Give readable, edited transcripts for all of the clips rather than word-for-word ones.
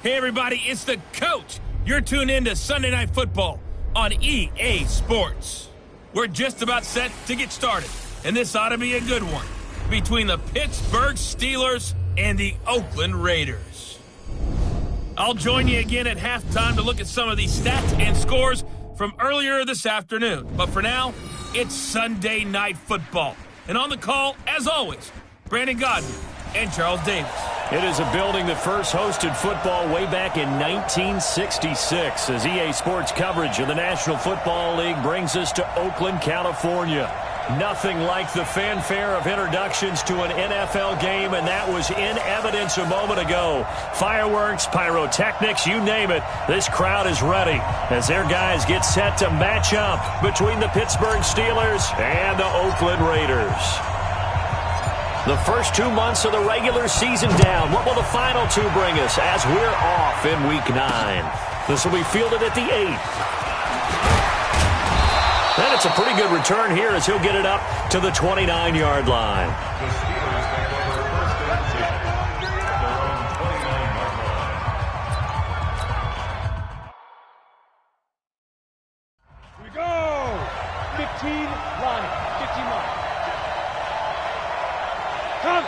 Hey everybody, it's the coach. You're tuned in to Sunday Night Football on EA Sports. We're just about set to get started, and this ought to be a good one between the Pittsburgh Steelers and the Oakland Raiders. I'll join you again at halftime to look at some of these stats and scores from earlier this afternoon. But for now, it's Sunday Night Football. And on the call, as always, Brandon Godden and Charles Davis. It is a building that first hosted football way back in 1966 as EA Sports coverage of the National Football League brings us to Oakland, California. Nothing like the fanfare of introductions to an NFL game, and that was in evidence a moment ago. Fireworks, pyrotechnics, you name it, this crowd is ready as their guys get set to match up between the Pittsburgh Steelers and the Oakland Raiders. The first 2 months of the regular season down. What will the final two bring us as we're off in Week 9? This will be fielded at the 8th. And it's a pretty good return here as he'll get it up to the 29-yard line. Here we go! 15 line. 15 line. Come!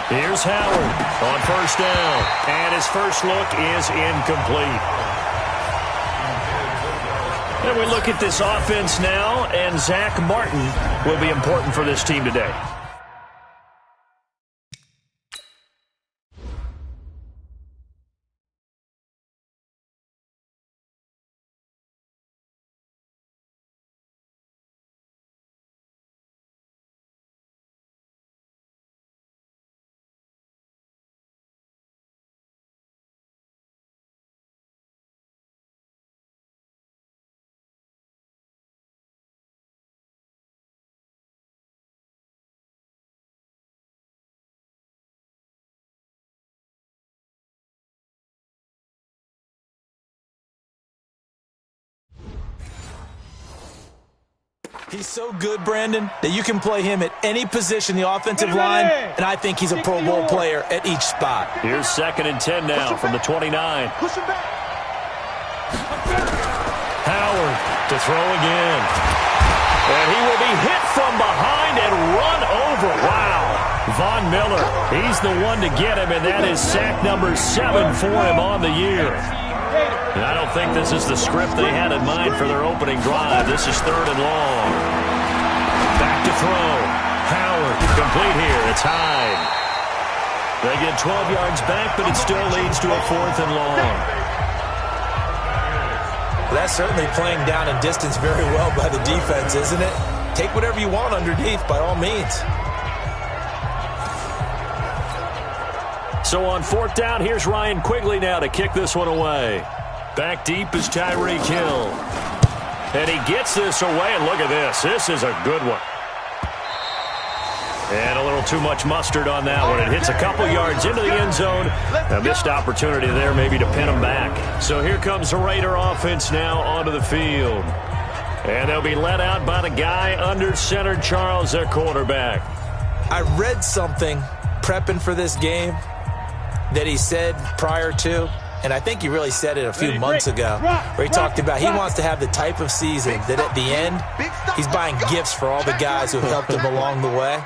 Here's Howard on first down, and his first look is incomplete. And we look at this offense now, and Zach Martin will be important for this team today. He's so good, Brandon, that you can play him at any position in the offensive line, and I think he's a Pro Bowl player at each spot. Here's 2nd and 10 now from the 29. Howard to throw again. And he will be hit from behind and run over. Wow. Von Miller, he's the one to get him, and that is sack number 7 for him on the year. And I don't think this is the script they had in mind for their opening drive. This is 3rd and long. Back to throw. Howard, complete here. It's Hyde. They get 12 yards back, but it still leads to a 4th and long. Well, that's certainly playing down in distance very well by the defense, isn't it? Take whatever you want underneath, by all means. So on 4th down, here's Ryan Quigley now to kick this one away. Back deep is Tyreek Hill. And he gets this away, and look at this. This is a good one. And a little too much mustard on that one. It hits a couple yards into the end zone. A missed opportunity there maybe to pin him back. So here comes the Raider offense now onto the field. And they'll be led out by the guy under center, Charles, their quarterback. I read something prepping for this game that he said prior to, and I think he really said it a few months ago, where he talked about he wants to have the type of season that at the end, he's buying gifts for all the guys who helped him along the way.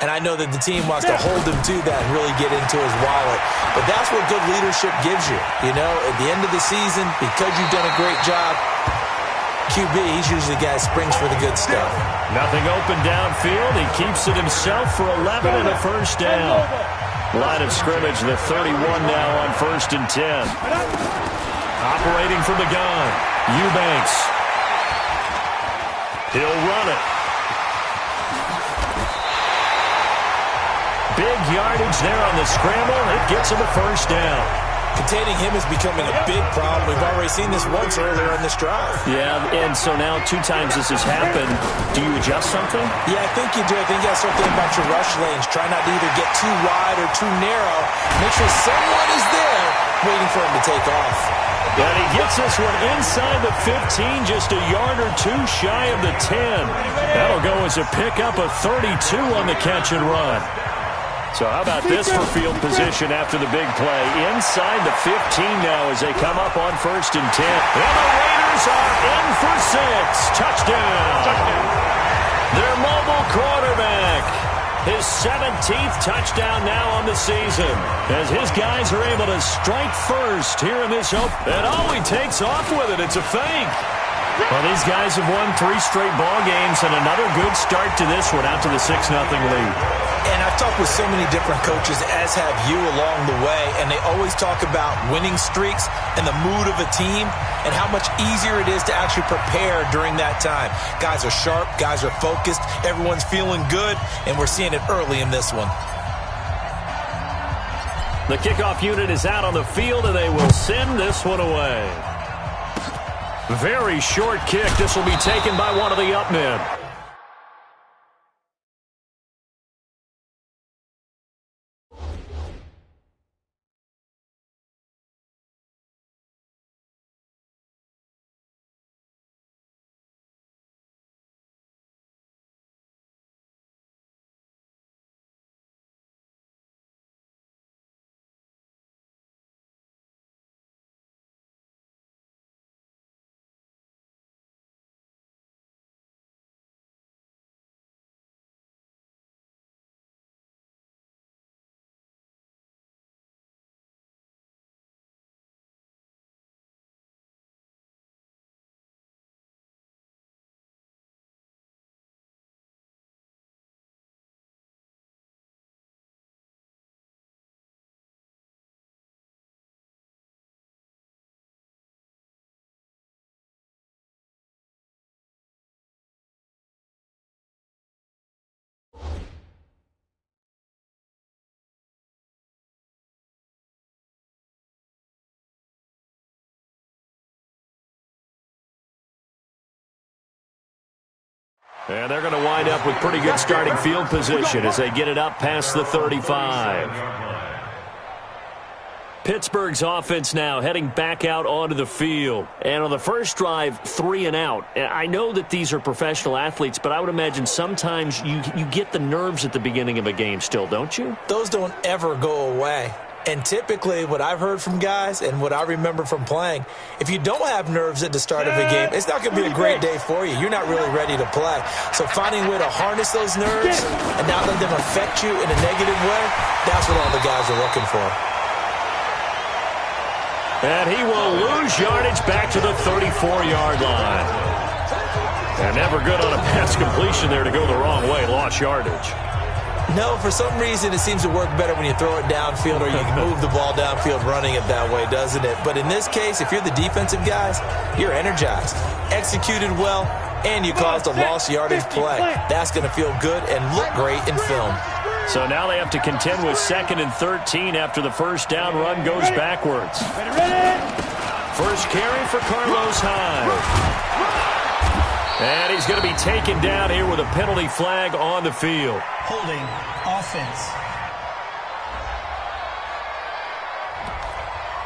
And I know that the team wants to hold him to that and really get into his wallet. But that's what good leadership gives you. You know, at the end of the season, because you've done a great job, QB, he's usually the guy that springs for the good stuff. Nothing open downfield. He keeps it himself for 11 and a first down. Line of scrimmage, the 31 now on 1st and 10. Operating from the gun, Eubanks. He'll run it. Big yardage there on the scramble. It gets him a first down. Containing him is becoming a big problem. We've already seen this once earlier in this drive. Yeah, and so now 2 times this has happened. Do you adjust something? Yeah, I think you do. I think you got to start thinking about your rush lanes. Try not to either get too wide or too narrow. Make sure someone is there waiting for him to take off. And he gets this one inside the 15, just a yard or two shy of the 10. That'll go as a pickup of 32 on the catch and run. So how about this for field position after the big play? Inside the 15 now as they come up on 1st and 10. And the Raiders are in for 6. Touchdown. Their mobile quarterback. His 17th touchdown now on the season as his guys are able to strike first here in this open. And he takes off with it. It's a fake. Well, these guys have won 3 straight ball games and another good start to this one out to the 6-0 lead. And I've talked with so many different coaches, as have you along the way, and they always talk about winning streaks and the mood of a team and how much easier it is to actually prepare during that time. Guys are sharp, guys are focused, everyone's feeling good, and we're seeing it early in this one. The kickoff unit is out on the field, and they will send this one away. Very short kick. This will be taken by one of the up men. And they're going to wind up with pretty good starting field position as they get it up past the 35. Pittsburgh's offense now heading back out onto the field. And on the first drive, 3 and out. I know that these are professional athletes, but I would imagine sometimes you get the nerves at the beginning of a game still, don't you? Those don't ever go away. And typically, what I've heard from guys and what I remember from playing, if you don't have nerves at the start of a game, it's not going to be a great day for you. You're not really ready to play. So finding a way to harness those nerves and not let them affect you in a negative way, that's what all the guys are looking for. And he will lose yardage back to the 34-yard line. And never good on a pass completion there to go the wrong way. Lost yardage. No, for some reason it seems to work better when you throw it downfield or you can move the ball downfield running it that way, doesn't it? But in this case, if you're the defensive guys, you're energized, executed well, and you caused a lost yardage play. That's going to feel good and look great in film. So now they have to contend with 2nd and 13 after the first down run goes backwards. First carry for Carlos Hyde. And he's going to be taken down here with a penalty flag on the field. Holding offense.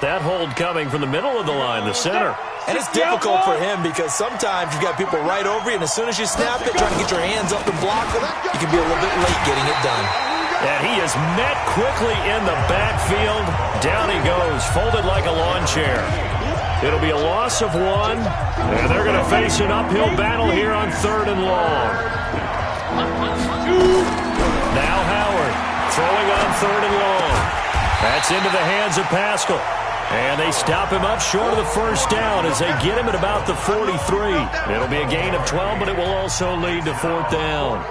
That hold coming from the middle of the line, the center. And it's difficult for him because sometimes you've got people right over you, and as soon as you snap it, trying to get your hands up and block them, you can be a little bit late getting it done. And he is met quickly in the backfield. Down he goes, folded like a lawn chair. It'll be a loss of 1, and they're going to face an uphill battle here on 3rd and long. Now Howard throwing on 3rd and long. That's into the hands of Pascal. And they stop him up short of the first down as they get him at about the 43. It'll be a gain of 12, but it will also lead to 4th down.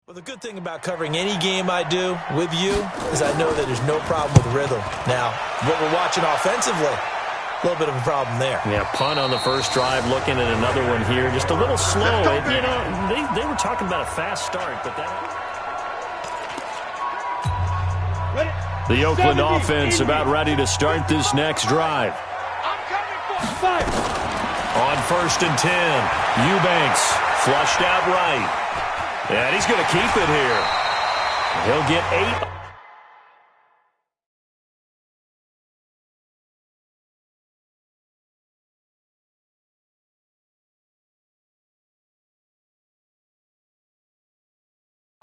Well, the good thing about covering any game I do with you is I know that there's no problem with rhythm. Now, what we're watching offensively, a little bit of a problem there. Yeah, punt on the first drive, looking at another one here. Just a little slow. You know, they were talking about a fast start, but that... The Oakland offense about ready to start this next drive. On 1st and 10, Eubanks flushed out right. And he's going to keep it here. He'll get 8.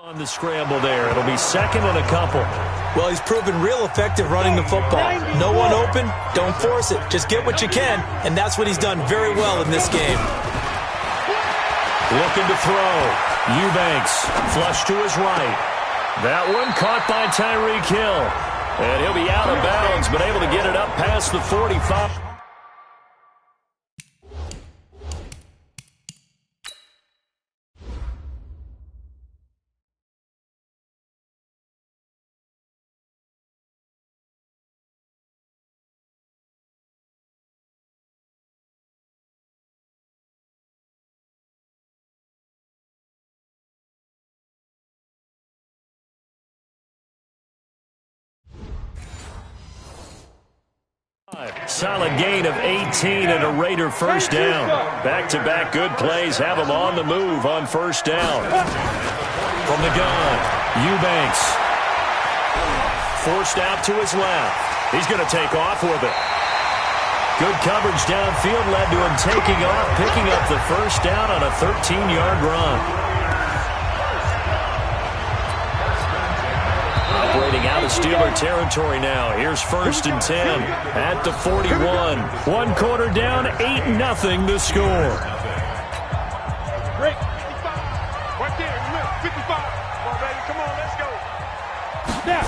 On the scramble there. It'll be second and a couple. Well, he's proven real effective running the football. No one open, don't force it. Just get what you can, and that's what he's done very well in this game. Looking to throw. Eubanks, flush to his right. That one caught by Tyreek Hill. And he'll be out of bounds, but able to get it up past the 45. Solid gain of 18 and a Raider first down. Back-to-back good plays have him on the move on first down. From the gun, Eubanks. Forced out to his left. He's going to take off with it. Good coverage downfield led to him taking off, picking up the first down on a 13-yard run. Operating out of Steeler territory now. Here's first and 10 at the 41. One quarter down, 8-0 the score. Break. 55. Right there. 55. Come on, baby. Come on, let's go. Snap.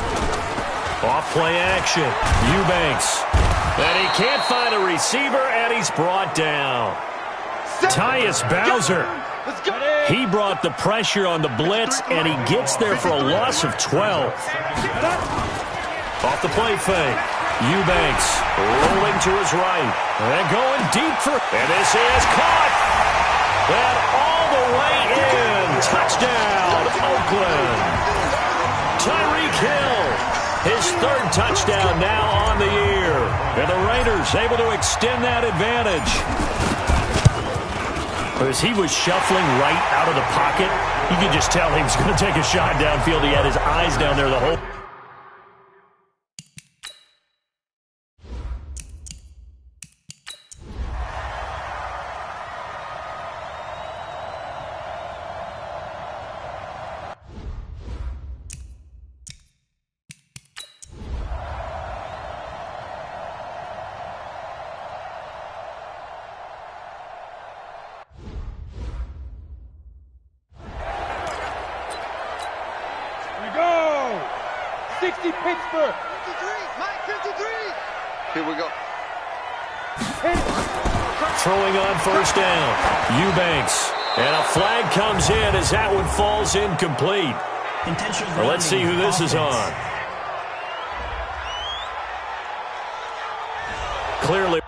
Off play action. Eubanks. And he can't find a receiver, and he's brought down. Tyus Bowser. He brought the pressure on the blitz, and he gets there for a loss of 12. Off the play fake. Eubanks rolling to his right. And going deep for... And this is caught. And all the way in. Touchdown, Oakland. Tyreek Hill. His third touchdown now on the year. And the Raiders able to extend that advantage. As he was shuffling right out of the pocket, you could just tell he was going to take a shot downfield. He had his eyes down there the whole... Go! 60 Pittsburgh. 53, Mike 53. Here we go. Throwing on first down. Eubanks. And a flag comes in as that one falls incomplete. Well, let's see who this is on. Clearly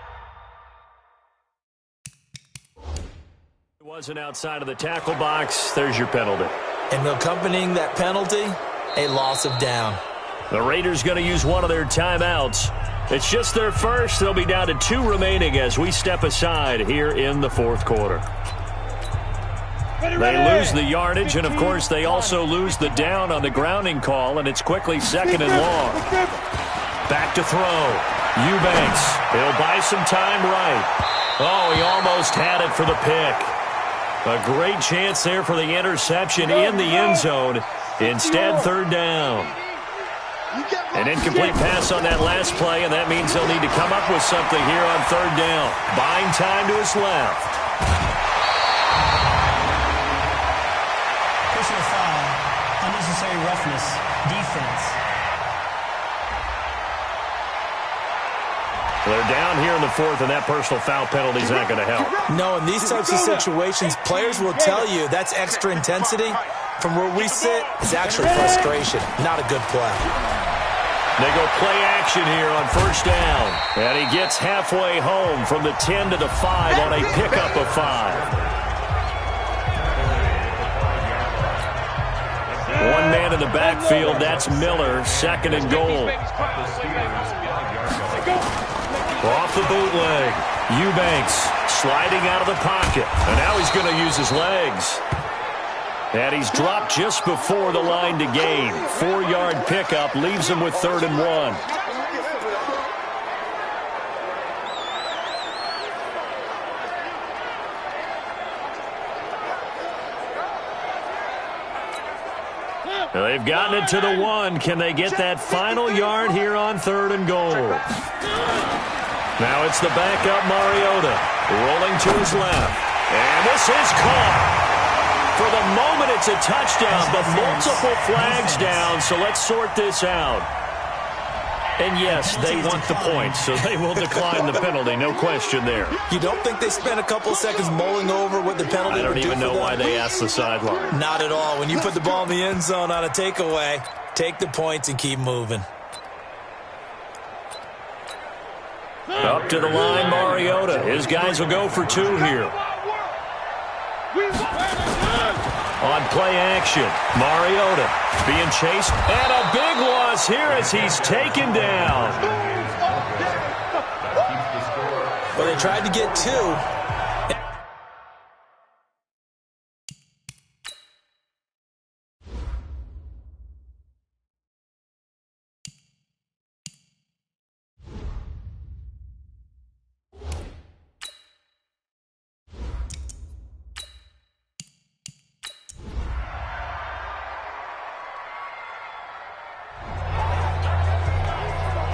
it wasn't outside of the tackle box. There's your penalty. And accompanying that penalty, a loss of down. The Raiders going to use one of their timeouts. It's just their first. They'll be down to 2 remaining as we step aside here in the fourth quarter. They lose the yardage, and, of course, they also lose the down on the grounding call, and it's quickly second and long. Back to throw. Eubanks. He'll buy some time right. Oh, he almost had it for the pick. A great chance there for the interception in the end zone. Instead, third down. An incomplete pass on that last play, and that means they'll need to come up with something here on third down. Buying time to his left. Personal foul, unnecessary roughness, defense. They're down here in the fourth, and that personal foul penalty is not going to help. No, in these types of situations, players will tell you that's extra intensity. From where we sit, it's actually frustration, not a good play. They go play action here on first down. And he gets halfway home from the 10 to the 5 on a pickup of 5. One man in the backfield, that's Miller, second and goal. Off the bootleg. Eubanks sliding out of the pocket. And now he's going to use his legs. And he's dropped just before the line to gain. 4-yard pickup leaves him with 3rd and 1. They've gotten it to the 1. Can they get that final yard here on 3rd and goal? Now it's the backup Mariota rolling to his left. And this is caught. For the moment, it's a touchdown, but multiple flags down, so let's sort this out. And yes, they want the points, so they will decline the penalty, no question there. You don't think they spent a couple seconds mulling over what the penalty I don't would do even know why they asked the sideline. Not at all. When you put the ball in the end zone on a takeaway, take the points and keep moving. Up to the line, Mariota. His guys will go for 2 here. On play action, Mariota being chased, and a big loss here as he's taken down. Well, they tried to get 2.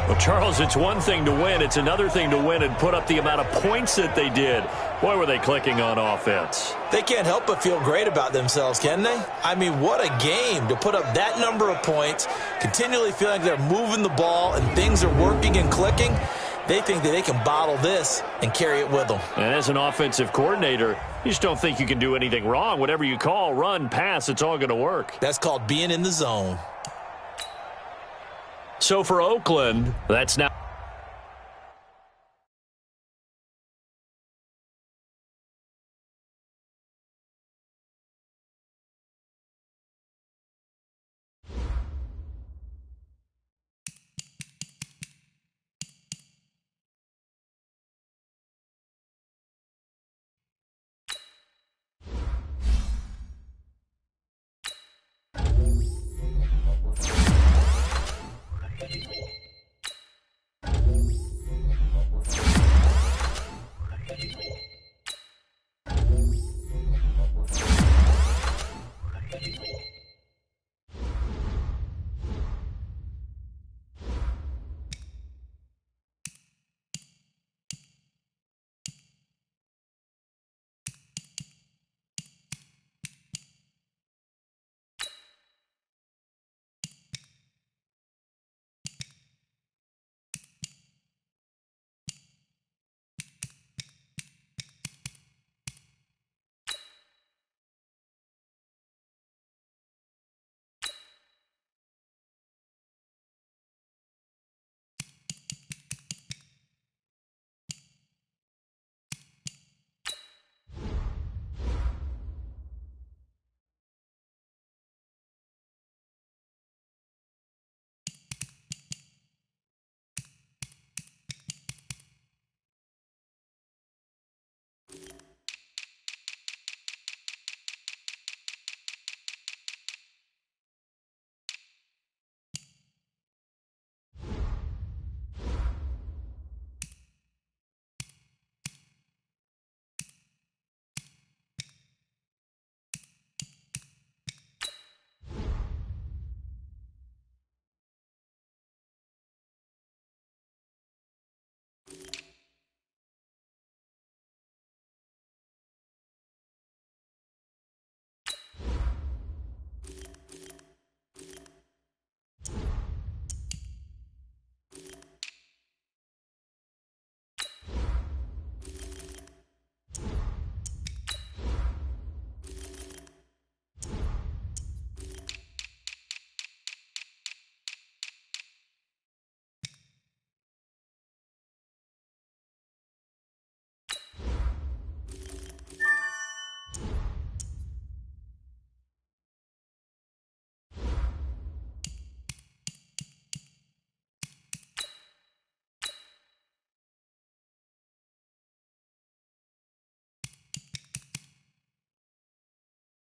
Well, Charles, it's one thing to win. It's another thing to win and put up the amount of points that they did. Boy, were they clicking on offense. They can't help but feel great about themselves, can they? I mean, what a game to put up that number of points, continually feeling like they're moving the ball and things are working and clicking. They think that they can bottle this and carry it with them. And as an offensive coordinator, you just don't think you can do anything wrong. Whatever you call, run, pass, it's all going to work. That's called being in the zone. So for Oakland, that's now